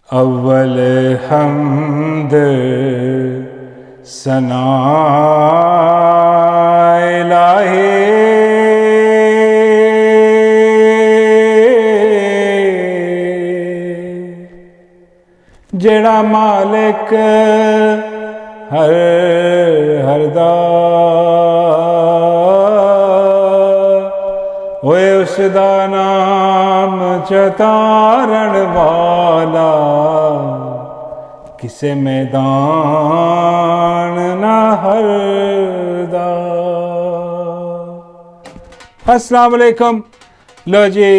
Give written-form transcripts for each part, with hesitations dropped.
अव्वल हमद सना इलाही जेड़ा मालिक हर हरदा होए उसदा नाम चतारण वाला किसे मैदान ना हरदा। अस्सलाम वालेकुम। लो जी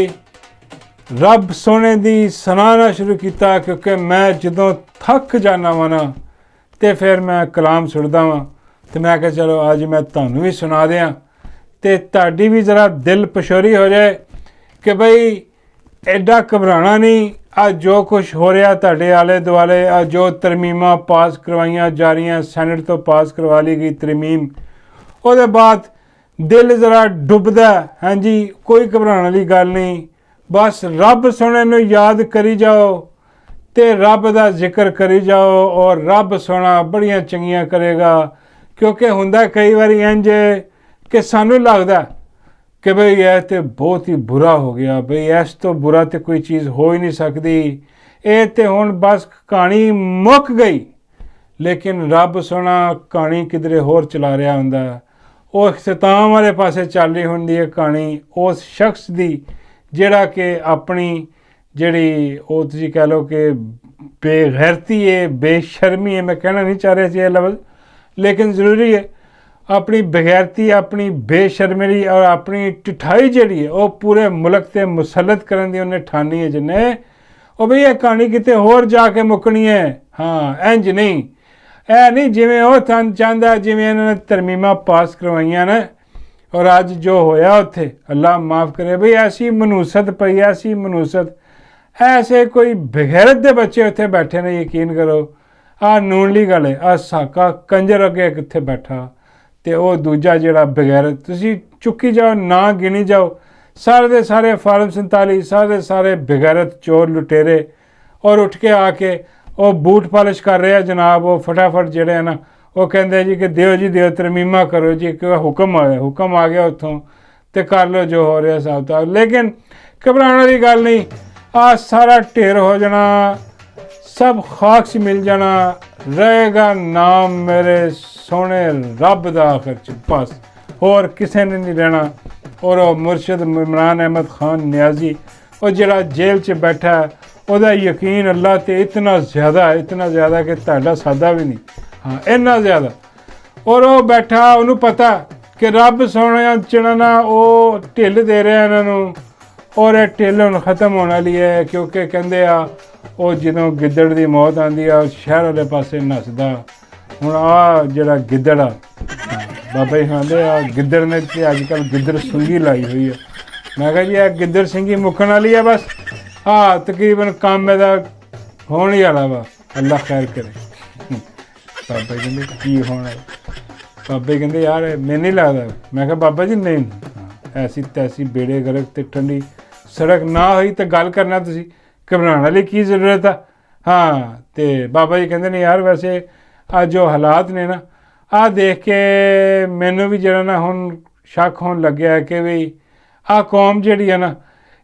रब सोने दी सनाना शुरू किया क्योंकि मैं जदों थक जाना वा ना तो फिर मैं कलाम सुनदा वां तो मैं कहा चलो अज मैं तुहानूं भी सुना दियां तो तुहाडी भी ज़रा दिल पछोरी हो जाए कि बई एडा घबराना नहीं। अज जो कुछ हो रहा तुहाडे आले दुआले अज जो तरमीमां पास करवाइयां जा रही सैनट तो पास करवा ली गई तरमीम उसदे बाद दिल ज़रा डुबदा। हाँ जी कोई घबराने वाली गल नहीं, बस रब सोने नूं याद करी जाओ तो रब दा जिक्र करी जाओ और रब सोना बड़ियां चंगियां करेगा। क्योंकि हुंदा कई बारी इंज कि सानूं लगदा कि बई यह तो बहुत ही बुरा हो गया, बई इस तो बुरा तो कोई चीज़ हो ही नहीं सकती, ये तो हुण बस कहानी मुक गई। लेकिन रब सोना कहानी किधरे होर चला रहा हुंदा, वो इख्तिताम वाले पासे चल रही हुंदी है कहानी उस शख्स की जिहड़ा कि अपनी जिहड़ी वो तुसीं कह लो कि बेगैरती है बेशर्मी है, मैं कहना नहीं चाह रहा सी ये लफ्ज़ लेकिन ज़रूरी है, अपनी बगैरती अपनी बेशर्मी और अपनी टिठाई जिहड़ी है वो पूरे मुल्क ते मुसलत करन दी उन्हें ठानी है जिन्हें वो बई यह कहानी किते होर जाके मुकनी है। हाँ इंज नहीं ऐ नहीं जिमें वो चाहता जिमें इन्होंने तरमीमां पास करवाइयां ने और अज जो होया उत्थे अल्लाह माफ़ करे बई ऐसी मनूसत पई ऐसी मनूसत ऐसे कोई बगैरत दे बच्चे उत्थे बैठे ने। यकीन करो आ नूनली गल है आ साका कंजर अगे कित्थे बैठा तो वह दूजा जोड़ा बगैरत तुसी चुकी जाओ ना गिनी जाओ सारे दे सारे फार्म 47 सारे दे सारे बगैरत चोर लुटेरे और उठ के आके वो बूट पालिश कर रहे हैं जनाब। वो फटाफट जोड़े है ना वो कहते जी कि दियो जी दियो तरमीमा करो जी कि हुक्म आ गया उत्थों तो कर लो जो हो रहा हिसाब किताब। लेकिन घबराने वाली गल नहीं, आ सारा ढेर हो जाना सब खाक से मिल जाना रहेगा नाम मेरे सोने रब दा आखिर च बस होर किसी ने नहीं रहना। और वो मुर्शद इमरान अहमद खान न्याजी वो जिहड़ा जेल च बैठा है वह यकीन अल्लाह ते इतना ज़्यादा कि तुहाडा सादा भी नहीं। हाँ इन्ना ज़्यादा और वो बैठा उन्होंने पता कि रब सोने चना ना वो ढिल दे रहा इन्हों और यह ढिल हुण खत्म होने वाली है क्योंकि कहते आ वो जदों गिद्दड़ की मौत आती है शहर वाले पासे नसदा। हुण आ जिहड़ा गिद्दड़ आ बाबा जी कहते आ गिद्दड़ ने तो अजकल गिद्दड़ सुंगी लाई हुई है। मैं कहा जी आ गिद्दड़ सिंगी मुकन वाली है बस। हाँ तकरीबन काम एदा होने ही वाला वा अल्लाह खैर करे। बाबा जी कहते की होना, बाबा जी कहते यार मैनूं नहीं लगता। मैं कहा बाबा जी नहीं ऐसी तैसी बेड़े गर्क ते ठंडी सड़क ना हुई तो गल करना तुसी घबराने वाली की जरूरत है। हाँ तो बाबा जी कहते नहीं यार वैसे आ जो हालात ने ना आ देख के मैनू भी जरा ना हुण शक होने लग्या है कि भी आ कौम जिहड़ी है ना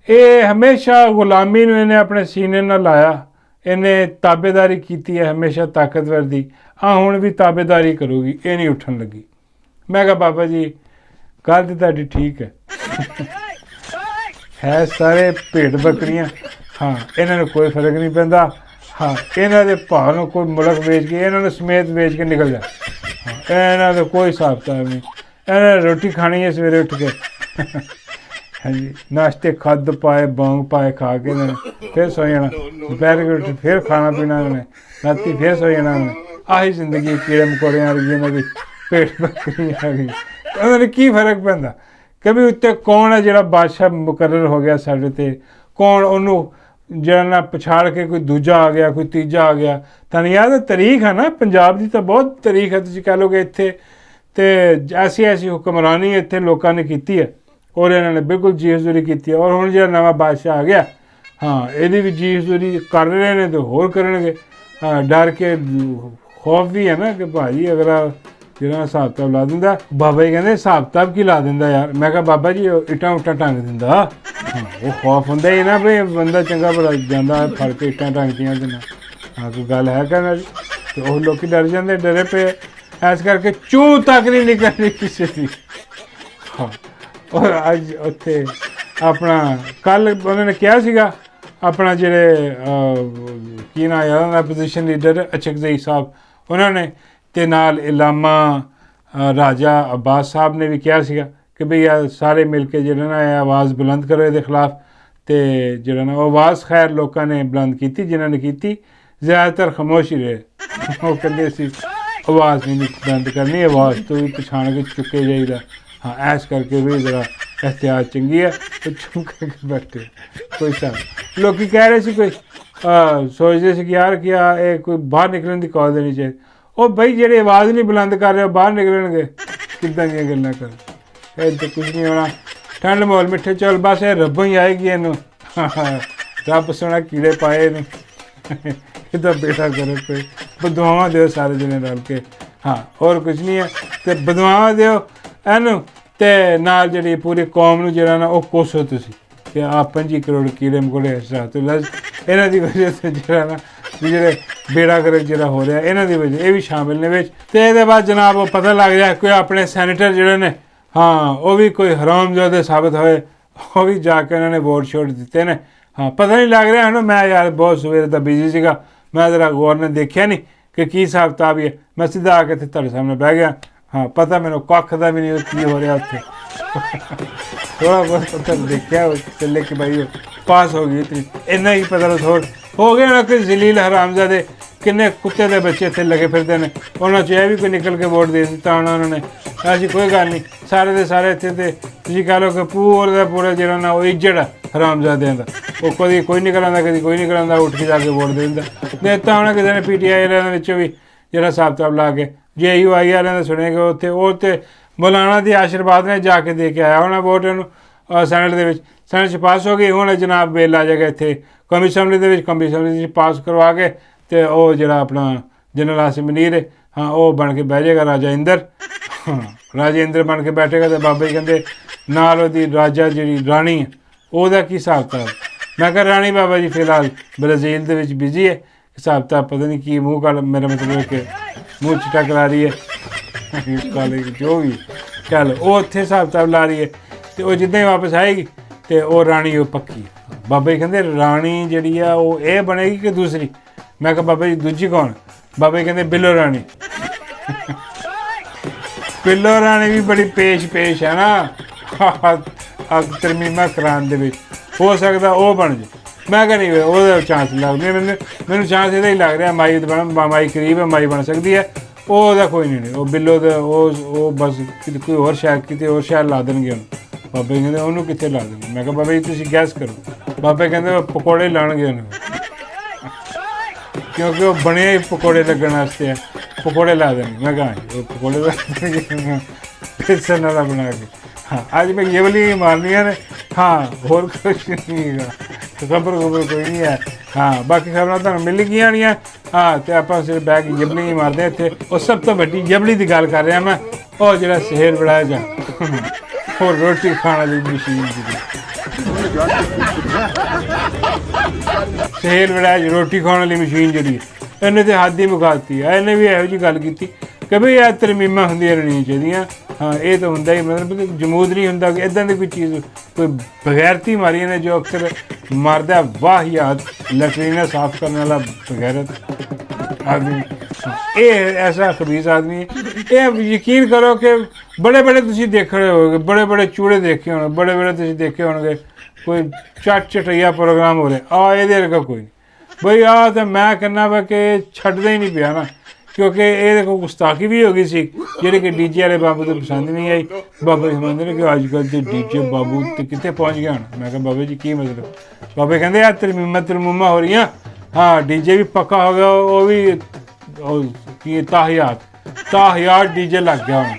ये हमेशा गुलामी नूं इन्हें अपने सीने नाल लाया, इन्हें ताबेदारी की है हमेशा ताकतवर की, आ हुण भी ताबेदारी करूगी ये नहीं उठन लगी। मैं कहा बाबा जी गल तो तुहाडी ठीक है सारे भेड़ बकरियां। हाँ इन्होंने कोई फर्क नहीं पैंदा। हाँ इन्हों के भाव नूं कोई मुल्क बेच के इन्होंने समेत बेच के निकल जाए। हाँ इन्हों का कोई हिसाब किताब नहीं, इन्होंने रोटी खानी है सवेरे उठ के। हाँ जी नाश्ते खद पाए बौंग पाए खा के इन्होंने फिर सो जाना, दोपहर की रोटी फिर खाना पीना इन्होंने, राती फिर सो जाना इन्होंने। आही जिंदगी कीड़े मकोड़ियां वर्गी इन्हों की पेट बकरी आ गई। उन्होंने की फर्क पैंदा कि भी उत्ते कौन है जिहड़ा बादशाह मुकर्रर हो गया साडे ते, कौन उन्होंने जिहड़ा ना पछाड़ के कोई दूजा आ गया कोई तीजा आ गया। तुहानूं याद है तारीख है ना पंजाब की तो बहुत तारीख है, तुसीं कह लोगे इत्थे तो ऐसी ऐसी हुक्मरानी इत्थे लोगों ने की है और इन्होंने बिल्कुल जी हजूरी की है। और हुण जिहड़ा नवां बादशाह आ गया ਹਾਂ ਇਹਦੀ ਵੀ ਜੀ ਹਜ਼ੂਰੀ ਕਰ ਰਹੇ ਨੇ ਤੇ ਹੋਰ ਕਰਨਗੇ। ਡਰ ਕੇ ਖੌਫ ਵੀ ਹੈ ਨਾ ਕਿ ਭਾਜੀ ਅਗਲਾ ਜਿਹੜਾ ਹਿਸਾਬ ਕਿਤਾਬ ਲਾ ਦਿੰਦਾ। ਬਾਬਾ ਜੀ ਕਹਿੰਦੇ ਹਿਸਾਬ ਕਿਤਾਬ ਕੀ ਲਾ ਦਿੰਦਾ ਯਾਰ। ਮੈਂ ਕਿਹਾ ਬਾਬਾ ਜੀ ਉਹ ਇੱਟਾਂ ਉੱਟਾਂ ਟੰਗ ਦਿੰਦਾ। ਹਾਂ ਉਹ ਖੌਫ ਹੁੰਦਾ ਹੀ ਨਾ ਵੀ ਬੰਦਾ ਚੰਗਾ ਭਲਾ ਜਾਂਦਾ ਫੜ ਕੇ ਇੱਟਾਂ ਟੰਗਦੀਆਂ ਦੇ ਨਾਲ। ਹਾਂ ਕੋਈ ਗੱਲ ਹੈ ਕਹਿਣਾ ਜੀ ਅਤੇ ਉਹ ਲੋਕ ਡਰ ਜਾਂਦੇ, ਡਰੇ ਪਏ। ਇਸ ਕਰਕੇ ਚੂੰ ਤੱਕ ਨਹੀਂ ਨਿਕਲਣੀ ਕਿਸੇ ਦੀ। ਹਾਂ ਔਰ ਅੱਜ ਉੱਥੇ ਆਪਣਾ ਕੱਲ੍ਹ ਉਹਨਾਂ ਨੇ ਕਿਹਾ ਸੀਗਾ ਆਪਣਾ ਜਿਹੜੇ ਕੀ ਨਾਂ ਯਾਰ ਉਹਨਾਂ ਦਾ ਪੋਜੀਸ਼ਨ ਲੀਡਰ ਅਚਕਜ਼ਈ ਸਾਹਿਬ ਉਹਨਾਂ ਨੇ ਅਤੇ ਨਾਲ ਇਲਾਮਾ ਰਾਜਾ ਅब्बास ਸਾਹਿਬ ਨੇ ਵੀ ਕਿਹਾ ਸੀਗਾ ਕਿ ਬਈ ਆ ਸਾਰੇ ਮਿਲ ਕੇ ਜਿਹੜਾ ਨਾ ਇਹ ਆਵਾਜ਼ ਬੁਲੰਦ ਕਰੋ ਇਹਦੇ ਖਿਲਾਫ। ਅਤੇ ਜਿਹੜਾ ਨਾ ਉਹ ਆਵਾਜ਼ ਖੈਰ ਲੋਕਾਂ ਨੇ ਬੁਲੰਦ ਕੀਤੀ, ਜਿਨ੍ਹਾਂ ਨੇ ਕੀਤੀ ਜ਼ਿਆਦਾਤਰ ਖਾਮੋਸ਼ ਹੀ ਰਹੇ। ਉਹ ਕਹਿੰਦੇ ਸੀ ਆਵਾਜ਼ ਨਹੀਂ ਬੁਲੰਦ ਕਰਨੀ, ਆਵਾਜ਼ ਤੋਂ ਵੀ ਪਛਾਣ ਕੇ ਚੁੱਕੇ ਜਾਈਦਾ। ਹਾਂ ਇਸ ਕਰਕੇ ਵੀ ਜ਼ਰਾ ਇਹਤਿਆਤ ਚੰਗੀ ਹੈ ਤੇ ਚੁੱਪ ਕਰਕੇ ਬੈਠੇ ਕੋਈ ਸਾਹਿਬ। ਲੋਕ ਕਹਿ ਰਹੇ ਸੀ ਕੋਈ ਸੋਚਦੇ ਸੀ ਕਿ ਯਾਰ ਕੀ ਇਹ ਕੋਈ ਬਾਹਰ ਨਿਕਲਣ ਦੀ ਕਾਲ ਦੇਣੀ ਚਾਹੀਦੀ। ਉਹ ਬਈ ਜਿਹੜੇ ਆਵਾਜ਼ ਨਹੀਂ ਬੁਲੰਦ ਕਰ ਰਹੇ ਬਾਹਰ ਨਿਕਲਣਗੇ ਕਿੱਦਾਂ ਦੀਆਂ ਗੱਲਾਂ ਕਰ। ਇਹ ਤਾਂ ਕੁਛ ਨਹੀਂ ਹੋਣਾ। ਠੰਡ ਮਾਹੌਲ ਮਿੱਠੇ ਚੌਲ ਬਸ ਇਹ ਰੱਬੋਂ ਹੀ ਆਏਗੀ ਇਹਨੂੰ। ਰੱਬ ਸੋਹਣਾ ਕੀੜੇ ਪਾਏ ਇਹਨੂੰ। ਇਹਦਾ ਬੇਟਾ ਕਰੇ ਕੋਈ ਬਦੁਆਵਾਂ ਦਿਓ ਸਾਰੇ ਜਣੇ ਰਲ ਕੇ। ਹਾਂ ਹੋਰ ਕੁਛ ਨਹੀਂ ਹੈ ਅਤੇ ਬਦੁਆਵਾਂ ਦਿਓ ਇਹਨੂੰ ਅਤੇ ਨਾਲ ਜਿਹੜੀ ਪੂਰੀ ਕੌਮ ਨੂੰ ਜਿਹੜਾ ਨਾ ਉਹ ਕੋਸੋ ਤੁਸੀਂ ਕਿ ਆਹ 25 ਕਰੋੜ ਕੀੜੇ ਮਕੌੜੇ ਇਸ ਤਰ੍ਹਾਂ ਤੋਂ ਇਹਨਾਂ ਦੀ ਵਜ੍ਹਾ ਤੋਂ ਜਿਹੜਾ ਨਾ ਵੀ ਜਿਹੜੇ ਬੇੜਾ ਗਰਕ ਜਿਹੜਾ ਹੋ ਰਿਹਾ ਇਹਨਾਂ ਦੀ ਵਜ੍ਹਾ ਇਹ ਵੀ ਸ਼ਾਮਿਲ ਨੇ ਵਿੱਚ। ਅਤੇ ਇਹਦੇ ਬਾਅਦ ਜਨਾਬ ਉਹ ਪਤਾ ਲੱਗ ਜਾਏ ਕੋਈ ਆਪਣੇ ਸੈਨੇਟਰ ਜਿਹੜੇ ਨੇ ਹਾਂ ਉਹ ਵੀ ਕੋਈ ਹਰਾਮਜ਼ਾਦੇ ਸਾਬਤ ਹੋਏ, ਉਹ ਵੀ ਜਾ ਕੇ ਉਹਨਾਂ ਨੇ ਵੋਟ ਛੋੜ ਦਿੱਤੇ ਨੇ। ਹਾਂ ਪਤਾ ਨਹੀਂ ਲੱਗ ਰਿਹਾ ਹੈ ਨਾ। ਮੈਂ ਯਾਰ ਬਹੁਤ ਸਵੇਰੇ ਤਾਂ ਬਿਜ਼ੀ ਸੀਗਾ, ਮੈਂ ਜ਼ਰਾ ਗੌਰ ਨੇ ਦੇਖਿਆ ਨਹੀਂ ਕਿ ਕੀ ਹਿਸਾਬ ਕਿਤਾਬ ਹੈ। ਮੈਂ ਸਿੱਧਾ ਆ ਕੇ ਇੱਥੇ ਤੁਹਾਡੇ ਸਾਹਮਣੇ ਬਹਿ ਗਿਆ। ਹਾਂ ਪਤਾ ਮੈਨੂੰ ਕੱਖ ਦਾ ਵੀ ਨਹੀਂ ਕੀ ਹੋ ਰਿਹਾ ਉੱਥੇ। ਥੋੜ੍ਹਾ ਬਹੁਤ ਪਤਾ ਦੇਖਿਆ ਚੱਲੇ ਕਿ ਭਾਈ ਪਾਸ ਹੋ ਗਈ ਇਤਨੀ ਇੰਨਾ ਹੀ ਪਤਾ ਥੋੜ੍ਹਾ ਹੋ ਗਿਆ ਨਾ ਕਿ ਜ਼ਲੀਲ ਹਰਾਮਜ਼ਾਦੇ ਕਿੰਨੇ ਕੁੱਤੇ ਦੇ ਬੱਚੇ ਇੱਥੇ ਲੱਗੇ ਫਿਰਦੇ ਨੇ। ਉਹਨਾਂ 'ਚ ਇਹ ਵੀ ਕੋਈ ਨਿਕਲ ਕੇ ਵੋਟ ਦੇ ਦਿੱਤਾ ਉਹਨਾਂ ਨੇ। ਐਸੀ ਕੋਈ ਗੱਲ ਨਹੀਂ, ਸਾਰੇ ਦੇ ਸਾਰੇ ਇੱਥੇ ਤੇ ਤੁਸੀਂ ਕਹਿ ਲਓ ਕਿ ਪੂਰੇ ਦਾ ਪੂਰਾ ਜਿਹੜਾ ਨਾ ਉਹ ਇੱਜੜ ਹਰਾਮਜ਼ਾਦਿਆਂ ਦਾ। ਉਹ ਕਦੀ ਕੋਈ ਨਿਕਲ ਆਉਂਦਾ ਕਦੀ ਕੋਈ ਨਿਕਲ ਆਉਂਦਾ, ਉੱਠ ਕੇ ਜਾ ਕੇ ਵੋਟ ਦੇ ਦਿੰਦਾ। ਦਿੱਤਾ ਹੋਣਾ ਕਿਸੇ ਨੇ PTI ਵਾਲਿਆਂ ਦੇ ਵਿੱਚੋਂ ਵੀ ਜਿਹੜਾ ਹਿਸਾਬ ਕਿਤਾਬ ਲਾ ਕੇ JUI ਵਾਲਿਆਂ ਦਾ ਸੁਣੇਗਾ ਉੱਥੇ ਉਹ ਤੇ ਮੌਲਾਨਾ ਦੇ ਆਸ਼ੀਰਵਾਦ ਨੇ ਜਾ ਕੇ ਦੇ ਕੇ ਆਇਆ ਹੋਣਾ ਵੋਟ ਉਹਨੂੰ ਸੈਨੇਟ ਦੇ ਵਿੱਚ। ਸੈਨੇਟ 'ਚ ਪਾਸ ਹੋ ਗਈ, ਹੁਣ ਜਨਾਬ ਬਿੱਲ ਆ ਜਾਏਗਾ ਇੱਥੇ ਕੌਮੀ ਅਸੈਂਬਲੀ ਦੇ ਵਿੱਚ। ਕੌਮੀ ਅਸੈਂਬਲੀ 'ਚ ਪਾਸ ਕਰਵਾ ਕੇ ਅਤੇ ਉਹ ਜਿਹੜਾ ਆਪਣਾ ਜਨਰਲ ਆਸਿਮ ਮਨੀਰ ਹੈ ਹਾਂ ਉਹ ਬਣ ਕੇ ਬਹਿ ਜਾਏਗਾ ਰਾਜਾ ਇੰਦਰ। ਹਾਂ ਰਾਜਾ ਇੰਦਰ ਬਣ ਕੇ ਬੈਠੇਗਾ ਅਤੇ ਬਾਬਾ ਜੀ ਕਹਿੰਦੇ ਨਾਲ ਉਹਦੀ ਰਾਜਾ ਜਿਹੜੀ ਰਾਣੀ ਹੈ ਉਹਦਾ ਕੀ ਹਿਸਾਬ ਕਿਤਾਬ। ਮੈਂ ਕਿਹਾ ਰਾਣੀ ਬਾਬਾ ਜੀ ਫਿਲਹਾਲ ਬ੍ਰਾਜ਼ੀਲ ਦੇ ਵਿੱਚ ਬਿਜ਼ੀ ਹੈ, ਹਿਸਾਬ ਕਿਤਾਬ ਪਤਾ ਨਹੀਂ ਕੀ ਮੂੰਹ ਕਾਲ ਮੇਰਾ ਮਤਲਬ ਕਿ ਮੂੰਹ ਚਿੱਟਾ ਕਰਾ ਰਹੀ ਹੈ ਕਾਲੇ ਜੋ ਵੀ ਚੱਲ ਉਹ ਉੱਥੇ ਹਿਸਾਬ ਕਿਤਾਬ ਲਾ ਰਹੀ ਹੈ। ਅਤੇ ਉਹ ਜਿੱਦਾਂ ਹੀ ਵਾਪਸ ਆਏਗੀ ਅਤੇ ਉਹ ਰਾਣੀ ਉਹ ਪੱਕੀ। ਬਾਬਾ ਜੀ ਕਹਿੰਦੇ ਰਾਣੀ ਜਿਹੜੀ ਆ ਉਹ ਇਹ ਬਣੇਗੀ ਕਿ ਦੂਸਰੀ। ਮੈਂ ਕਿਹਾ ਬਾਬਾ ਜੀ ਦੂਜੀ ਕੌਣ। ਬਾਬਾ ਜੀ ਕਹਿੰਦੇ ਬਿੱਲੋ ਰਾਣੀ। ਬਿੱਲੋ ਰਾਣੀ ਵੀ ਬੜੀ ਪੇਸ਼ ਹੈ ਨਾ ਤਰਮੀਮਾਂ ਕਰਾਉਣ ਦੇ ਵਿੱਚ, ਹੋ ਸਕਦਾ ਉਹ ਬਣ ਜਾਏ। ਮੈਂ ਕਿਹਾ ਨਹੀਂ ਉਹਦਾ ਚਾਂਸ ਲੱਗਦਾ ਮੈਨੂੰ ਚਾਂਸ ਇਹਦਾ ਹੀ ਲੱਗ ਰਿਹਾ ਮਾਈ ਮਾਈ ਕਰੀਬ ਹੈ, ਮਾਈ ਬਣ ਸਕਦੀ ਹੈ। ਉਹਦਾ ਕੋਈ ਨਹੀਂ ਉਹ ਬਿੱਲੋ ਦਾ ਉਹ ਬਸ ਕੋਈ ਹੋਰ ਸ਼ਾਇਦ ਕਿਤੇ ਹੋਰ ਸ਼ਾਇਦ ਲਾ ਦੇਣਗੇ ਉਹਨੂੰ। ਬਾਬਾ ਜੀ ਕਹਿੰਦੇ ਉਹਨੂੰ ਕਿੱਥੇ ਲਾ ਦੇਣਗੇ। ਮੈਂ ਕਿਹਾ ਬਾਬਾ ਜੀ ਤੁਸੀਂ ਗੈਸ ਕਰੋ। ਬਾਬਾ ਕਹਿੰਦੇ ਉਹ ਪਕੌੜੇ ਲਾਉਣਗੇ ਉਹਨੂੰ ਕਿਉਂਕਿ ਉਹ ਬਣੇ ਹੀ ਪਕੌੜੇ ਲੱਗਣ ਵਾਸਤੇ ਹੈ, ਪਕੌੜੇ ਲਾ ਦੇਣਗੇ। ਮੈਂ ਕਿਹਾ ਉਹ ਪਕੌੜੇ ਲਾ ਦੇਣਗੇ ਬੇਸਣ ਵਾਲਾ ਬਣਾ ਕੇ। ਹਾਂ ਅੱਜ ਮੈਂ ਇਹ ਵਾਲੀ ਮਾਰਨੀਆਂ ਨੇ। ਹਾਂ ਹੋਰ ਕੁਛ ਨਹੀਂ ਹੈਗਾ, ਖਬਰ ਕੋਈ ਨਹੀਂ ਹੈ। ਹਾਂ ਬਾਕੀ ਖਬਰਾਂ ਤੁਹਾਨੂੰ ਮਿਲ ਗਈਆਂ ਹੋਣੀਆਂ। ਹਾਂ ਅਤੇ ਆਪਾਂ ਸਿਰਫ ਬਹਿ ਕੇ ਜਬਲੀ ਹੀ ਮਾਰਦੇ ਇੱਥੇ। ਉਹ ਸਭ ਤੋਂ ਵੱਡੀ ਜਬਲੀ ਦੀ ਗੱਲ ਕਰ ਰਿਹਾ ਮੈਂ, ਉਹ ਜਿਹੜਾ ਸਹੇਲ ਬਣਾਇਆ ਜਾਂ ਹੋਰ ਰੋਟੀ ਖਾਣ ਵਾਲੀ ਮਸ਼ੀਨ ਜਿਹੜੀ ਸਹੇਲ ਬਣਾਇਆ ਰੋਟੀ ਖਾਣ ਵਾਲੀ ਮਸ਼ੀਨ ਜਿਹੜੀ ਇਹਨੇ ਤਾਂ ਹੱਦ ਹੀ ਮੁਕਾਤੀ ਹੈ। ਇਹਨੇ ਵੀ ਇਹੋ ਜਿਹੀ ਗੱਲ ਕੀਤੀ ਕਿ ਵੀ ਇਹ ਤਰਮੀਮਾਂ ਹੁੰਦੀਆਂ ਰਹਿਣੀਆਂ ਚਾਹੀਦੀਆਂ। ਹਾਂ ਇਹ ਤਾਂ ਹੁੰਦਾ ਹੀ ਮਤਲਬ ਜਮੂਦ ਨਹੀਂ ਹੁੰਦਾ ਕਿ ਇੱਦਾਂ ਦੀ ਕੋਈ ਚੀਜ਼ ਕੋਈ ਬਗੈਰਤੀ ਮਾਰੀਆਂ ਨੇ ਜੋ ਅਕਸਰ ਮਾਰਦਾ ਵਾਹੀਆਤ ਲੈਟਰੀਨਾਂ ਸਾਫ਼ ਕਰਨ ਵਾਲਾ ਬਗੈਰਤ ਆਦਮੀ। ਇਹ ਐਸਾ ਖਬੀਜ਼ ਆਦਮੀ ਹੈ। ਇਹ ਯਕੀਨ ਕਰੋ ਕਿ ਬੜੇ ਤੁਸੀਂ ਦੇਖ ਰਹੇ ਹੋਗੇ, ਬੜੇ ਚੂੜੇ ਦੇਖੇ ਹੋਣੇ, ਬੜੇ ਤੁਸੀਂ ਦੇਖੇ ਹੋਣਗੇ ਕੋਈ ਚਟਈਆ ਪ੍ਰੋਗਰਾਮ ਹੋ ਰਿਹਾ। ਇਹਦੇ ਵਰਗਾ ਕੋਈ ਨਹੀਂ ਬਈ। ਤਾਂ ਮੈਂ ਕਹਿੰਦਾ ਵਾ ਕਿ ਛੱਡਦਾ ਹੀ ਨਹੀਂ ਪਿਆ ਨਾ, ਕਿਉਂਕਿ ਇਹਦੇ ਕੋਲ ਗੁਸਤਾਖੀ ਵੀ ਹੋ ਗਈ ਸੀ ਜਿਹੜੇ ਕਿ DJ ਵਾਲੇ ਬਾਬੂ ਤੋਂ ਪਸੰਦ ਨਹੀਂ ਆਈ। ਬਾਬਾ ਜੀ ਸਮਝਦੇ ਨੇ ਕਿ ਅੱਜ ਕੱਲ੍ਹ ਦੇ DJ ਬਾਬੂ ਤੇ ਕਿੱਥੇ ਪਹੁੰਚ ਗਿਆ ਹੁਣ। ਮੈਂ ਕਿਹਾ ਬਾਬਾ ਜੀ ਕੀ ਮਤਲਬ। ਬਾਬੇ ਕਹਿੰਦੇ ਆ ਤਰਮੀਮਾਂ ਹੋ ਰਹੀਆਂ। ਹਾਂ DJ ਵੀ ਪੱਕਾ ਹੋ ਗਿਆ, ਉਹ ਵੀ ਕੀ ਤਾਹਿਆਤ DJ ਲੱਗ ਗਿਆ ਹੁਣ।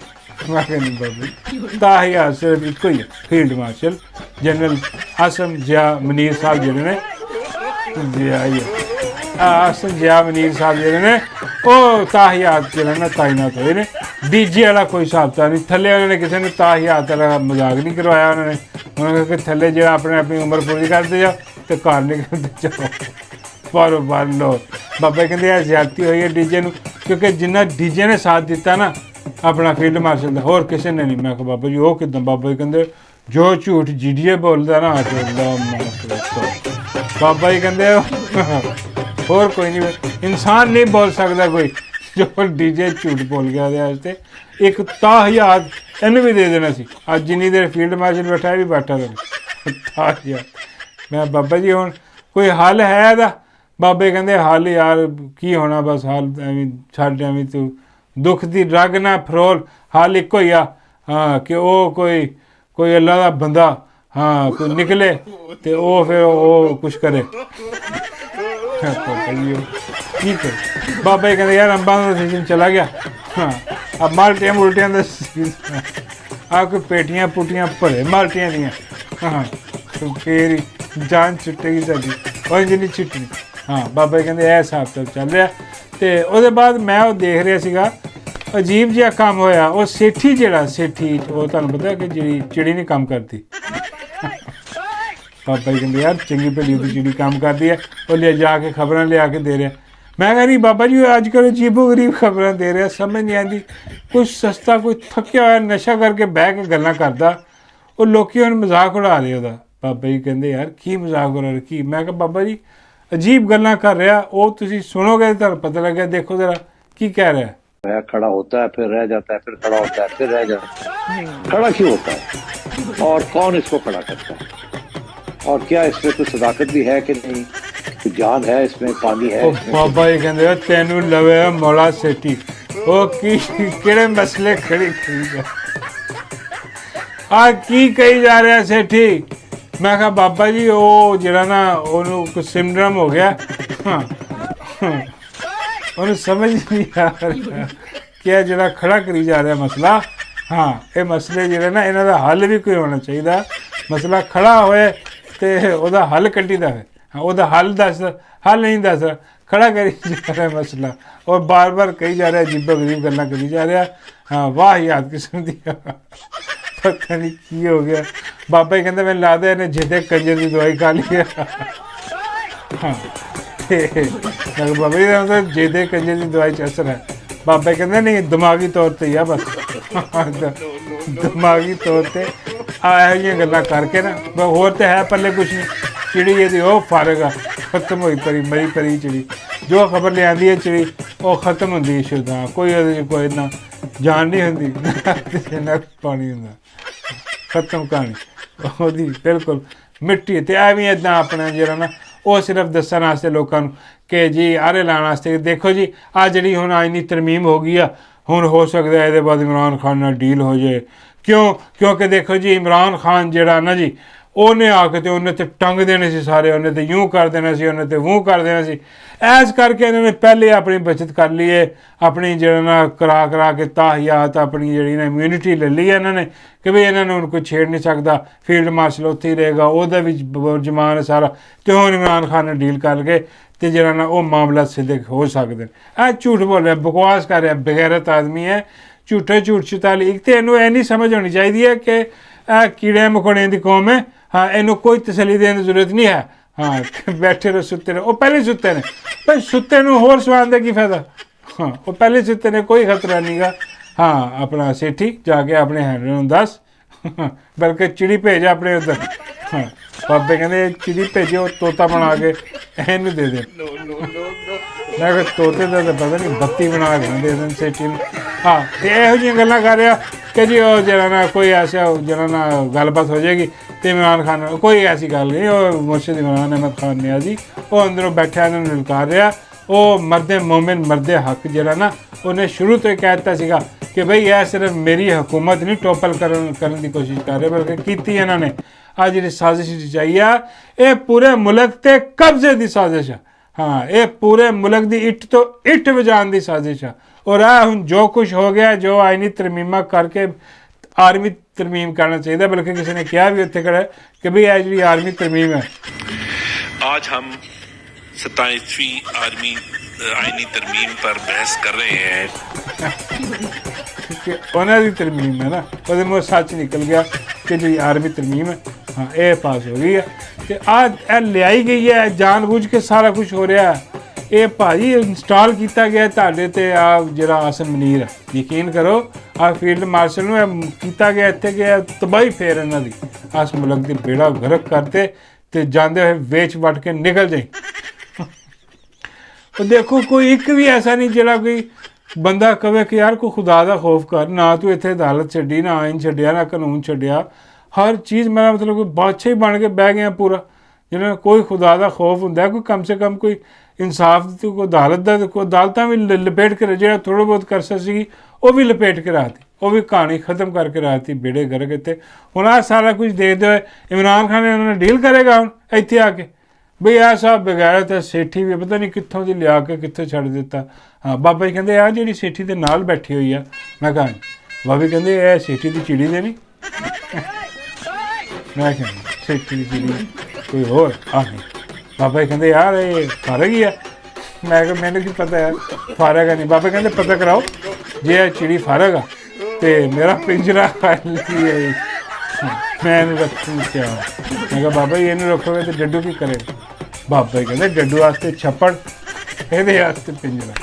ਮੈਂ ਕਹਿੰਦੀ ਬਾਬਾ ਤਾਹਿਆਤ ਸਿਰਫ ਇੱਕੋ ਹੀ ਹੈ, ਫੀਲਡ ਮਾਰਸ਼ਲ ਜਨਰਲ ਆਸਮ ਜ਼ਿਆ ਮਨੀਰ ਸਾਹਿਬ ਜਿਹੜੇ ਨੇ ਜਿਆ ਹੀ ਸੰਜਿਆ ਮਨੀਰ ਸਾਹਿਬ ਜਿਹੜੇ ਨੇ ਉਹ ਤਾਹਿਆਤ ਜਿਹੜੇ ਨੇ ਤਾਇਨਾਤ ਹੋਏ ਨੇ। ਡੀਜੇ ਵਾਲਾ ਕੋਈ ਹਿਸਾਬ ਤਾਂ ਨਹੀਂ, ਥੱਲੇ ਉਹਨਾਂ ਨੇ ਕਿਸੇ ਨੂੰ ਤਾਹਿਆਤ ਵਾਲਾ ਮਜ਼ਾਕ ਨਹੀਂ ਕਰਵਾਇਆ। ਉਹਨਾਂ ਨੇ ਕਿ ਥੱਲੇ ਜਿਹੜਾ ਆਪਣੇ ਆਪਣੀ ਉਮਰ ਪੂਰੀ ਕਰਦੇ ਜਾਓ ਅਤੇ ਘਰ ਨਿਕਲਦੇ ਜਾਓ ਬਾਹਰੋਂ ਬਾਹਰ ਲੋ। ਬਾਬਾ ਕਹਿੰਦੇ ਇਹ ਜ਼ਿਆਦਤੀ ਹੋਈ ਹੈ ਡੀਜੇ ਨੂੰ, ਕਿਉਂਕਿ ਜਿੰਨਾ ਡੀਜੇ ਨੇ ਸਾਥ ਦਿੱਤਾ ਨਾ ਆਪਣਾ ਫੀਲਡ ਮਾਰਸ਼ਲ ਦਾ, ਹੋਰ ਕਿਸੇ ਨੇ ਨਹੀਂ। ਮੈਂ ਕਿਹਾ ਬਾਬਾ ਜੀ ਉਹ ਕਿੱਦਾਂ? ਬਾਬਾ ਜੀ ਕਹਿੰਦੇ ਜੋ ਝੂਠ ਡੀਜੇ ਬੋਲਦਾ ਨਾ ਬਾਬਾ ਜੀ ਕਹਿੰਦੇ ਹੋਰ ਕੋਈ ਨਹੀਂ, ਇਨਸਾਨ ਨਹੀਂ ਬੋਲ ਸਕਦਾ ਕੋਈ ਜੋ ਡੀਜੇ ਝੂਠ ਬੋਲ ਗਿਆ ਉਹਦੇ ਵਾਸਤੇ। ਇੱਕ ਤਾਹਿਆਤ ਇਹਨੂੰ ਵੀ ਦੇ ਦੇਣਾ ਸੀ। ਅੱਜ ਜਿੰਨੀ ਦੇਰ ਫੀਲਡ ਮਾਰਸ਼ਲ ਬੈਠਾ ਵੀ ਬੈਠਾ ਰਹੇ ਤਾਹਿਆਤ। ਮੈਂ ਬਾਬਾ ਜੀ ਹੁਣ ਕੋਈ ਹੱਲ ਹੈ ਇਹਦਾ? ਬਾਬੇ ਕਹਿੰਦੇ ਹੱਲ ਯਾਰ ਕੀ ਹੋਣਾ, ਬਸ ਹੱਲ ਐਵੇਂ ਛੱਡ, ਐਵੇਂ ਤੂੰ ਦੁੱਖ ਦੀ ਰਗ ਨਾ ਫਰੋਲ। ਹੱਲ ਇੱਕੋ ਹੀ ਆ ਹਾਂ ਕਿ ਉਹ ਕੋਈ ਅੱਲਾ ਦਾ ਬੰਦਾ ਹਾਂ ਕੋਈ ਨਿਕਲੇ ਅਤੇ ਉਹ ਫਿਰ ਉਹ ਕੁਛ ਕਰੇ। ਕੀ ਕਰੇ? ਬਾਬਾ ਜੀ ਕਹਿੰਦੇ ਯਾਰ ਅੰਬਾਂ ਦਾ ਸੀਜ਼ਨ ਚਲਾ ਗਿਆ, ਹਾਂ ਆ ਮਾਲਟੀਆਂ ਮੁਲਟੀਆਂ ਦਾ ਸੀਜ਼ਨ ਆ, ਕੋਈ ਪੇਟੀਆਂ ਪੁੱਟੀਆਂ ਭਰੇ ਮਾਲਟੀਆਂ ਦੀਆਂ, ਹਾਂ ਫਿਰ ਹੀ ਜਾਨ ਛੁੱਟੇਗੀ ਸਾਡੀ, ਉਹ ਜਿੰਨੀ ਛੁੱਟਣੀ। ਹਾਂ ਬਾਬਾ ਜੀ ਕਹਿੰਦੇ ਇਹ ਹਿਸਾਬ ਤਾਂ ਚੱਲ ਰਿਹਾ। ਅਤੇ ਉਹਦੇ ਬਾਅਦ ਮੈਂ ਉਹ ਦੇਖ ਰਿਹਾ ਸੀਗਾ, ਅਜੀਬ ਜਿਹਾ ਕੰਮ ਹੋਇਆ। ਉਹ ਸੇਠੀ ਜਿਹੜਾ ਸੇਠੀ ਉਹ ਤੁਹਾਨੂੰ ਪਤਾ ਕਿ ਜਿਹੜੀ ਚਿੜੀ ਨਹੀਂ ਕੰਮ ਕਰਦੀ। ਬਾਬਾ ਜੀ ਕਹਿੰਦੇ ਯਾਰ ਚੰਗੀ ਭਲੀ ਉਹਦੀ ਚਿੜੀ ਕੰਮ ਕਰਦੀ ਹੈ, ਉਹ ਜਾ ਕੇ ਖਬਰਾਂ ਲਿਆ ਕੇ ਦੇ ਰਿਹਾ। ਮੈਂ ਕਿਹਾ ਨਹੀਂ ਬਾਬਾ ਜੀ ਅੱਜ ਕੱਲ੍ਹ ਅਜੀਬੋ ਗਰੀਬ ਖਬਰਾਂ ਦੇ ਰਿਹਾ, ਸਮਝ ਨਹੀਂ ਆਉਂਦੀ। ਕੁਛ ਸਸਤਾ ਕੋਈ ਥੱਕਿਆ ਹੋਇਆ ਨਸ਼ਾ ਕਰਕੇ ਬਹਿ ਕੇ ਗੱਲਾਂ ਕਰਦਾ, ਉਹ ਲੋਕ ਹੁਣ ਮਜ਼ਾਕ ਉਡਾ ਰਹੇ ਉਹਦਾ। ਬਾਬਾ ਜੀ ਕਹਿੰਦੇ ਯਾਰ ਕੀ ਮਜ਼ਾਕ ਉਡਾ ਰਹੇ ਕੀ? ਮੈਂ ਕਿਹਾ ਬਾਬਾ ਜੀ ਅਜੀਬ ਗੱਲਾਂ ਕਰ ਰਿਹਾ, ਉਹ ਤੁਸੀਂ ਸੁਣੋਗੇ ਤੁਹਾਨੂੰ ਪਤਾ ਲੱਗਿਆ। ਦੇਖੋ ਜ਼ਰਾ ਕੀ ਕਹਿ ਰਿਹਾ। खड़ा होता है फिर रह जाता है, फिर खड़ा होता है फिर रह जाता है। खड़ा क्यों होता है और कौन इसको खड़ा करता है, और क्या इसमें कोई सदाकत भी है कि नहीं, कोई जान है इसमें, पानी है इसमें? बाबा जी कहते तेनू लवे मौला सेठी वो की किहड़े मसले खड़ी की कही जा रहा सेठी। मैं कहा बाबा जी वो जरा ना ਉਹਨੂੰ कुछ सिंड्रोम हो गया, हाँ ਉਹਨੂੰ ਸਮਝ ਨਹੀਂ ਆ ਰਿਹਾ ਕਿ ਇਹ ਜਿਹੜਾ ਖੜਾ ਕਰੀ ਜਾ ਰਿਹਾ ਮਸਲਾ, ਹਾਂ ਇਹ ਮਸਲੇ ਜਿਹੜੇ ਨਾ ਇਹਨਾਂ ਦਾ ਹੱਲ ਵੀ ਕੋਈ ਹੋਣਾ ਚਾਹੀਦਾ। ਮਸਲਾ ਖੜਾ ਹੋਏ ਅਤੇ ਉਹਦਾ ਹੱਲ ਕੱਢੀਦਾ ਹੈ। ਹਾਂ ਉਹਦਾ ਹੱਲ ਦੱਸ, ਹੱਲ ਨਹੀਂ ਦੱਸ, ਖੜਾ ਕਰੀ ਜਾ ਰਿਹਾ ਮਸਲਾ ਔਰ ਬਾਰ ਬਾਰ ਕਹੀ ਜਾ ਰਿਹਾ ਅਜੀਬੋ ਗਰੀਬ ਗੱਲਾਂ ਕਰੀ ਜਾ ਰਿਹਾ। ਹਾਂ ਵਾਹ ਯਾਦ ਕਿਸਮ ਦੀ ਪਤਾ ਨਹੀਂ ਕੀ ਹੋ ਗਿਆ। ਬਾਬਾ ਜੀ ਕਹਿੰਦੇ ਮੈਨੂੰ ਲੱਗਦਾ ਇਹਨੇ ਜਿੱਦੇ ਕੰਜਰ ਦੀ ਦਵਾਈ ਖਾ ਲਈ ਹੈ। ਹਾਂ ਬਾਬਾ ਜੀ ਦਾ ਜਿਹਦੇ ਕੰਜੇ ਦੀ ਦਵਾਈ 'ਚ ਅਸਰ ਹੈ। ਬਾਬਾ ਕਹਿੰਦੇ ਨਹੀਂ ਦਿਮਾਗੀ ਤੌਰ 'ਤੇ ਹੀ ਆ ਬਸ, ਦਿਮਾਗੀ ਤੌਰ 'ਤੇ ਇਹੋ ਜਿਹੀਆਂ ਗੱਲਾਂ ਕਰਕੇ ਨਾ ਹੋਰ ਤਾਂ ਹੈ ਪੱਲੇ ਕੁਛ ਨਹੀਂ। ਚਿੜੀ ਇਹਦੀ ਉਹ ਫਾਰਗ ਆ, ਖਤਮ ਹੋਈ ਪਰੀ ਮਰੀ ਪਰੀ ਚਿੜੀ। ਜੋ ਖਬਰ ਲਿਆਂਦੀ ਹੈ ਚਿੜੀ ਉਹ ਖਤਮ ਹੁੰਦੀ ਸ਼ੁੱਧਾ, ਕੋਈ ਉਹਦੇ 'ਚ ਕੋਈ ਨਾ ਜਾਨ ਨਹੀਂ ਹੁੰਦੀ ਨਾ ਪਾਣੀ ਹੁੰਦਾ, ਖਤਮ ਕਹਾਣੀ ਉਹਦੀ ਬਿਲਕੁਲ ਮਿੱਟੀ। ਅਤੇ ਐਵੇਂ ਇੱਦਾਂ ਆਪਣਾ ਜਿਹੜਾ ਨਾ ਉਹ ਸਿਰਫ ਦੱਸਣ ਵਾਸਤੇ ਲੋਕਾਂ ਨੂੰ ਕਿ ਜੀ ਆਰੇ ਲਾਉਣ ਵਾਸਤੇ ਦੇਖੋ ਜੀ ਆਹ ਜਿਹੜੀ ਹੁਣ ਆਈਨੀ ਤਰਮੀਮ ਹੋ ਗਈ ਆ, ਹੁਣ ਹੋ ਸਕਦਾ ਇਹਦੇ ਬਾਅਦ ਇਮਰਾਨ ਖਾਨ ਨਾਲ ਡੀਲ ਹੋ ਜਾਏ। ਕਿਉਂਕਿ ਦੇਖੋ ਜੀ ਇਮਰਾਨ ਖਾਨ ਜਿਹੜਾ ਨਾ ਜੀ ਉਹਨੇ ਆ ਕੇ ਅਤੇ ਉਹਨੇ ਤਾਂ ਟੰਗ ਦੇਣੇ ਸੀ ਸਾਰੇ, ਉਹਨੇ ਤਾਂ ਯੂੰ ਕਰ ਦੇਣਾ ਸੀ, ਉਹਨੇ ਤਾਂ ਵੂੰ ਕਰ ਦੇਣਾ ਸੀ। ਐਸ ਕਰਕੇ ਇਹਨਾਂ ਨੇ ਪਹਿਲੇ ਆਪਣੀ ਬੱਚਤ ਕਰ ਲਈ ਹੈ, ਆਪਣੀ ਜਿਹੜਾ ਨਾ ਕਰਾ ਕੇ ਤਾਹਿਆਤ ਆਪਣੀ ਜਿਹੜੀ ਨਾ ਇਮਿਊਨਿਟੀ ਲੈ ਲਈ ਹੈ ਇਹਨਾਂ ਨੇ ਕਿ ਵੀ ਇਹਨਾਂ ਨੂੰ ਹੁਣ ਕੋਈ ਛੇੜ ਨਹੀਂ ਸਕਦਾ। ਫੀਲਡ ਮਾਰਸ਼ਲ ਉੱਥੇ ਹੀ ਰਹੇਗਾ, ਉਹਦਾ ਵੀ ਜ਼ਮਾਨ ਹੈ ਸਾਰਾ। ਅਤੇ ਹੁਣ ਇਮਰਾਨ ਖਾਨ ਨਾਲ ਡੀਲ ਕਰ ਗਏ ਅਤੇ ਜਿਹੜਾ ਨਾ ਉਹ ਮਾਮਲਾ ਸਿੱਧੇ ਹੋ ਸਕਦੇ ਨੇ। ਇਹ ਝੂਠ ਬੋਲ ਰਿਹਾ, ਬਕਵਾਸ ਕਰ ਰਿਹਾ, ਬਗੈਰਤ ਆਦਮੀ ਹੈ, ਝੂਠੇ ਝੂਠ ਚੁਤਾਲੀ। ਇੱਕ ਤਾਂ ਇਹਨੂੰ ਇਹ ਨਹੀਂ ਸਮਝ ਹੋਣੀ ਚਾਹੀਦੀ ਹੈ ਕਿ ਇਹ ਕੀੜੇ ਮਕੌੜਿਆਂ ਦੀ ਕੌਮ ਹੈ। ਹਾਂ ਇਹਨੂੰ ਕੋਈ ਤਸੱਲੀ ਦੇਣ ਦੀ ਜ਼ਰੂਰਤ ਨਹੀਂ ਹੈ। ਹਾਂ ਬੈਠੇ ਰਹੋ ਸੁੱਤੇ ਰਹੋ, ਉਹ ਪਹਿਲੇ ਸੁੱਤੇ ਨੇ ਭਾਈ, ਸੁੱਤੇ ਨੂੰ ਹੋਰ ਸਵਾਉਣ ਦਾ ਕੀ ਫਾਇਦਾ। ਹਾਂ ਉਹ ਪਹਿਲੇ ਸੁੱਤੇ ਨੇ, ਕੋਈ ਖਤਰਾ ਨਹੀਂ ਗਾ। ਹਾਂ ਆਪਣਾ ਸੇਠੀ ਜਾ ਕੇ ਆਪਣੇ ਹੈਂਡਲ ਨੂੰ ਦੱਸ, ਬਲਕਿ ਚਿੜੀ ਭੇਜ ਆਪਣੇ ਉੱਧਰ। ਹਾਂ ਬਾਬੇ ਕਹਿੰਦੇ ਚਿੜੀ ਭੇਜੋ ਤੋਤਾ ਬਣਾ ਕੇ ਇਹਨੂੰ ਦੇ ਦੇ। ਮੈਂ ਕਿਹਾ ਤੋਤੇ ਦਾ ਤਾਂ ਪਤਾ ਨਹੀਂ ਬੱਤੀ ਬਣਾ ਕੇ ਦੇ ਦੇਣ ਸੇਠੀ ਨੂੰ। ਹਾਂ ਅਤੇ ਇਹੋ ਜਿਹੀਆਂ ਗੱਲਾਂ ਕਰ ਰਿਹਾ ਕਿ ਜੀ ਉਹ ਜਿਹੜਾ ਨਾ ਕੋਈ ਐਸਾ ਜਿਹੜਾ ਨਾ ਗੱਲਬਾਤ ਹੋ ਜਾਏਗੀ ਅਤੇ ਇਮਰਾਨ ਖਾਨ ਕੋਈ ਐਸੀ ਗੱਲ ਨਹੀਂ। ਉਹ ਮੁਰਸ਼ਿਦ ਇਮਰਾਨ ਅਹਿਮਦ ਖਾਨ ਨੇ ਆ ਜੀ ਉਹ ਅੰਦਰੋਂ ਬੈਠਿਆ ਇਹਨਾਂ ਨੂੰ ਲਲਕਾਰ ਰਿਹਾ। ਉਹ ਮਰਦੇ ਮੋਮਿਨ ਮਰਦੇ ਹੱਕ ਜਿਹੜਾ ਨਾ ਉਹਨੇ ਸ਼ੁਰੂ ਤੋਂ ਹੀ ਕਹਿ ਦਿੱਤਾ ਸੀਗਾ ਕਿ ਬਈ ਇਹ ਸਿਰਫ ਮੇਰੀ ਹਕੂਮਤ ਨਹੀਂ ਟੋਪਲ ਕਰਨ ਦੀ ਕੋਸ਼ਿਸ਼ ਕਰ ਰਹੇ, ਬਲਕਿ ਕੀਤੀ ਇਹਨਾਂ ਨੇ। ਆ ਜਿਹੜੀ ਸਾਜ਼ਿਸ਼ ਰਚਾਈ ਆ ਇਹ ਪੂਰੇ ਮੁਲਕ 'ਤੇ ਕਬਜ਼ੇ ਦੀ ਸਾਜ਼ਿਸ਼ ਆ। ਹਾਂ ਇਹ ਪੂਰੇ ਮੁਲਕ ਦੀ ਇੱਟ ਤੋਂ ਇੱਟ ਵਜਾਉਣ ਦੀ ਸਾਜ਼ਿਸ਼ ਆ। ਔਰ ਇਹ ਹੁਣ ਜੋ ਕੁਛ ਹੋ ਗਿਆ, ਜੋ ਆਈਨੀ ਤਰਮੀਮਾਂ ਕਰਕੇ ਆਰਮੀ ਤਰਮੀਮ करना चाहिए, बल्कि किसी ने क्या भी उत्थे खड़ा कि भाई ये जी आर्मी तरमीम है। आज हम 27वीं आर्मी आईनी तरमीम पर बहस कर रहे हैं। कि ਉਹਨਾਂ ਦੀ ਤਰਮੀਮ ਹੈ ਨਾ, ਉਹਦੇ ਮੂੰਹ ਸੱਚ ਨਿਕਲ ਗਿਆ ਕਿ ਜਿਹੜੀ ਆਰਮੀ ਤਰਮੀਮ ਹੈ, ਹਾਂ ਇਹ ਪਾਸ ਹੋ ਗਈ ਹੈ। ਤੇ ਇਹ ਲਿਆਈ ਗਈ ਹੈ, ਜਾਣ ਬੁੱਝ ਕੇ ਸਾਰਾ ਕੁਝ ਹੋ ਰਿਹਾ ਹੈ। ਇਹ ਭਾਜੀ ਇੰਸਟਾਲ ਕੀਤਾ ਗਿਆ ਤੁਹਾਡੇ ਤੇ ਆ ਜਿਹੜਾ ਆਸਮ ਮਨੀਰ ਹੈ, ਯਕੀਨ ਕਰੋ ਆ ਫੀਲਡ ਮਾਰਸ਼ਲ ਨੂੰ ਇਹ ਕੀਤਾ ਗਿਆ, ਇੱਥੇ ਗਿਆ ਤਬਾਹੀ ਫੇਰ ਇਹਨਾਂ ਦੀ ਆਸ ਮੁਲਕ ਦੀ ਬੇੜਾ ਗਰਕ ਕਰਤੇ ਤੇ ਜਾਂਦੇ ਹੋਏ ਵੇਚ ਵੱਟ ਕੇ ਨਿਕਲ ਜਾਈ। ਉਹ ਦੇਖੋ ਕੋਈ ਇੱਕ ਵੀ ਐਸਾ ਨਹੀਂ ਜਿਹੜਾ ਕੋਈ ਬੰਦਾ ਕਵੇ ਕਿ ਯਾਰ ਕੋਈ ਖੁਦਾ ਦਾ ਖੌਫ ਕਰ, ਨਾ ਤੂੰ ਇੱਥੇ ਅਦਾਲਤ ਛੱਡੀ, ਨਾ ਆਇਨ ਛੱਡਿਆ, ਨਾ ਕਾਨੂੰਨ ਛੱਡਿਆ, ਹਰ ਚੀਜ਼ ਮੈਂ ਮਤਲਬ ਕੋਈ ਬਾਦਸ਼ਾਹ ਹੀ ਬਣ ਕੇ ਬਹਿ ਗਿਆ ਪੂਰਾ। ਜਿਹਨਾਂ ਨੂੰ ਕੋਈ ਖੁਦਾ ਦਾ ਖੌਫ ਹੁੰਦਾ, ਕੋਈ ਕਮ ਸੇ ਕਮ ਕੋਈ ਇਨਸਾਫ ਦੀ ਕੋਈ ਅਦਾਲਤ ਦਾ, ਕੋਈ ਅਦਾਲਤਾਂ ਵੀ ਲਪੇਟ ਕੇ ਜਿਹੜਾ ਥੋੜ੍ਹਾ ਬਹੁਤ ਕਰ ਸੀਗੀ ਉਹ ਵੀ ਲਪੇਟ ਕੇ ਰਾਤੀ, ਉਹ ਵੀ ਕਹਾਣੀ ਖਤਮ ਕਰਕੇ ਰਾਤੀ ਬੇੜੇ ਗਰਕ ਇੱਥੇ। ਹੁਣ ਆਹ ਸਾਰਾ ਕੁਝ ਦੇਖਦੇ ਹੋਏ ਇਮਰਾਨ ਖਾਨ ਨੇ ਉਹਨਾਂ ਨਾਲ ਡੀਲ ਕਰੇਗਾ ਹੁਣ ਇੱਥੇ ਆ ਕੇ ਬਈ ਆਹ ਸਾਹਿਬ ਬਗੈਰਤ ਹੈ, ਸੇਠੀ ਵੀ ਪਤਾ ਨਹੀਂ ਕਿੱਥੋਂ ਦੀ ਲਿਆ ਕੇ ਕਿੱਥੇ ਛੱਡ ਦਿੱਤਾ। ਹਾਂ ਬਾਬਾ ਜੀ ਕਹਿੰਦੇ ਆ ਜਿਹੜੀ ਸੇਠੀ ਦੇ ਨਾਲ ਬੈਠੀ ਹੋਈ ਆ, ਮੈਂ ਕਿਹਾ ਬਾਬਾ ਜੀ ਕਹਿੰਦੇ ਇਹ ਸੇਠੀ ਦੀ ਚਿੜੀ ਦੇ ਨਹੀਂ। ਮੈਂ ਕਿਹਾ ਸੇਠੀ ਦੀ ਚਿੜੀ ਕੋਈ ਹੋਰ ਆ ਨਹੀਂ। ਬਾਬਾ ਜੀ ਕਹਿੰਦੇ ਯਾਰ ਇਹ ਫਰਕ ਹੀ ਆ। ਮੈਂ ਕਿਹਾ ਮੈਨੂੰ ਕੀ ਪਤਾ ਯਾਰ ਫਰਕ ਆ ਨਹੀਂ। ਬਾਬਾ ਕਹਿੰਦੇ ਪਤਾ ਕਰਾਓ ਜੇ ਇਹ ਚਿੜੀ ਫਰਕ ਆ ਤੇ ਮੇਰਾ ਪਿੰਜਰਾ ਖਾਲੀ ਹੈ, ਮੈਂ ਇਹਨੂੰ ਰੱਖੂ ਕਿਆ। ਮੈਂ ਕਿਹਾ ਬਾਬਾ ਜੀ ਇਹਨੂੰ ਰੱਖੋਗੇ ਤੇ ਡੱਡੂ ਕੀ ਕਰੇਗਾ। ਬਾਬਾ ਜੀ ਕਹਿੰਦੇ ਡੱਡੂ ਵਾਸਤੇ ਛੱਪੜ, ਇਹਦੇ ਵਾਸਤੇ ਪਿੰਜਰਾ।